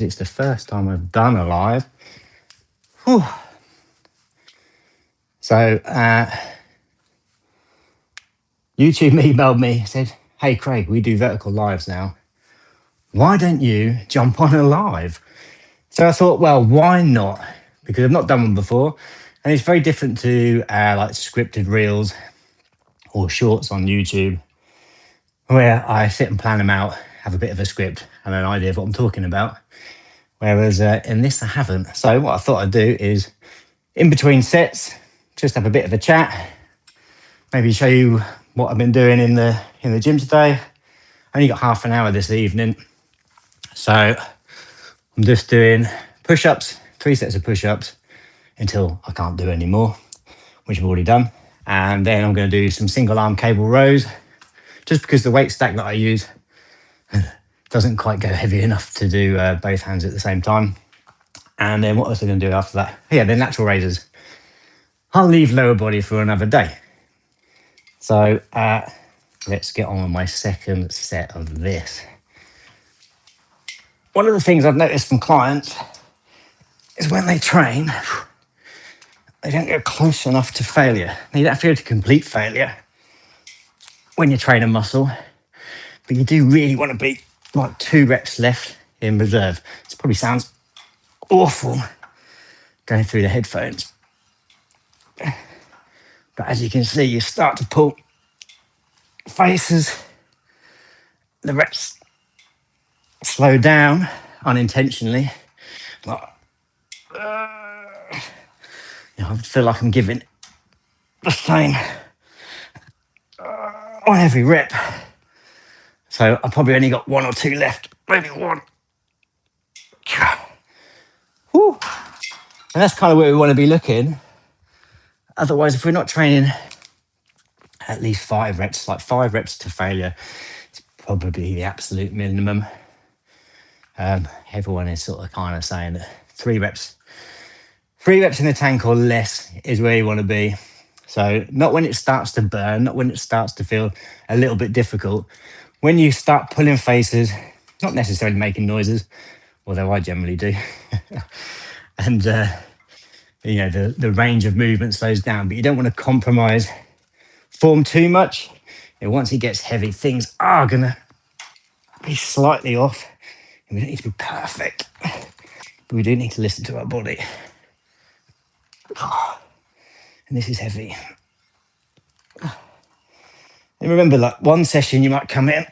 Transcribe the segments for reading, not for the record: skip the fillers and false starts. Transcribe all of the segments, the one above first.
It's the first time I've done a live. Whew. So YouTube emailed me, said, "Hey Craig, we do vertical lives now. Why don't you jump on a live?" So I thought, well, why not? Because I've not done one before, and it's very different to like scripted reels or shorts on YouTube, where I sit and plan them out, have a bit of a script and an idea of what I'm talking about. Whereas in this, I haven't. So what I thought I'd do is, in between sets, just have a bit of a chat, maybe show you what I've been doing in the gym today. I only got half an hour this evening, so I'm just doing push-ups, 3 sets of push-ups until I can't do any more, which I've already done. And then I'm going to do some single arm cable rows, just because the weight stack that I use doesn't quite go heavy enough to do both hands at the same time. And then what else am I going to do after that? Yeah, the natural raises. I'll leave lower body for another day. So let's get on with my second set of this. One of the things I've noticed from clients is when they train, they don't get close enough to failure. You don't have to go to complete failure when you train a muscle, but you do really want to be like 2 reps left in reserve. This probably sounds awful going through the headphones, but as you can see, you start to pull faces, the reps slow down unintentionally. Like, I feel like I'm giving the same on every rep. So I probably only got 1 or 2 left, maybe 1. Whew. And that's kind of where we want to be looking. Otherwise, if we're not training at least 5 reps, like 5 reps to failure, it's probably the absolute minimum. Everyone is sort of kind of saying that 3 reps in the tank or less is where you want to be. So not when it starts to burn, not when it starts to feel a little bit difficult. When you start pulling faces, not necessarily making noises, although I generally do. And, the range of movement slows down, but you don't want to compromise form too much. And once it gets heavy, things are going to be slightly off. And we don't need to be perfect, but we do need to listen to our body. And this is heavy. And remember, like, one session you might come in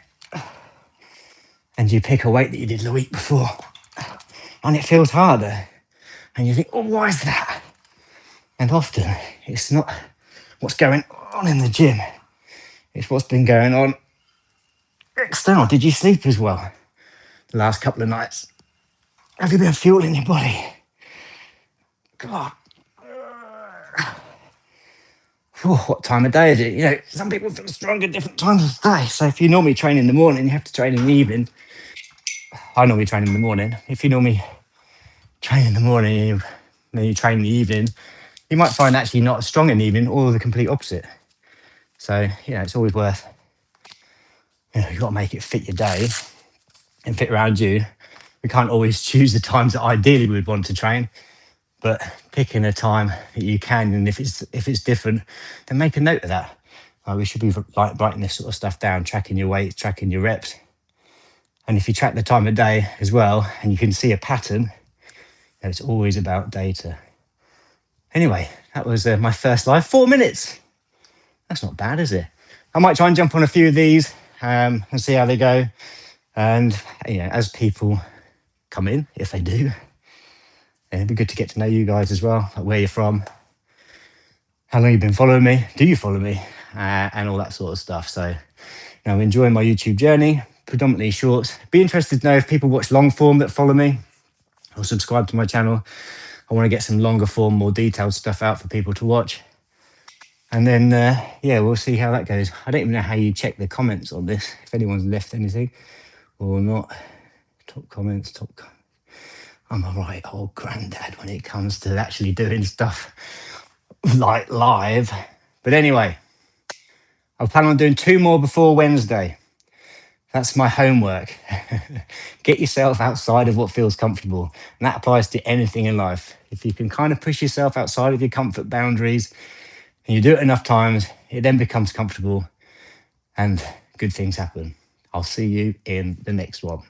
and you pick a weight that you did the week before and it feels harder. And you think, oh, why is that? And often it's not what's going on in the gym. It's what's been going on external. Did you sleep as well the last couple of nights? Have you been fueling your body? God. What time of day is it? Some people feel strong at different times of the day. So if you normally train in the morning, you have to train in the evening. I normally train in the morning. If you normally train in the morning and then you train in the evening, you might find actually not as strong in the evening or the complete opposite. So, it's always worth, you've got to make it fit your day and fit around you. We can't always choose the times that ideally we'd want to train, but picking a time that you can, and if it's different, then make a note of that. We should be writing this sort of stuff down, tracking your weight, tracking your reps. And if you track the time of day as well, and you can see a pattern, it's always about data. Anyway, that was my first live. 4 minutes. That's not bad, is it? I might try and jump on a few of these and see how they go. And, as people come in, if they do, it'd be good to get to know you guys as well, like where you're from, how long you've been following me, do you follow me, and all that sort of stuff. So, I'm enjoying my YouTube journey, predominantly shorts. Be interested to know if people watch long form that follow me or subscribe to my channel. I want to get some longer form, more detailed stuff out for people to watch. And then, we'll see how that goes. I don't even know how you check the comments on this, if anyone's left anything or not. Top comments. I'm a right old granddad when it comes to actually doing stuff like live. But anyway, I plan on doing 2 more before Wednesday. That's my homework. Get yourself outside of what feels comfortable. And that applies to anything in life. If you can kind of push yourself outside of your comfort boundaries and you do it enough times, it then becomes comfortable and good things happen. I'll see you in the next one.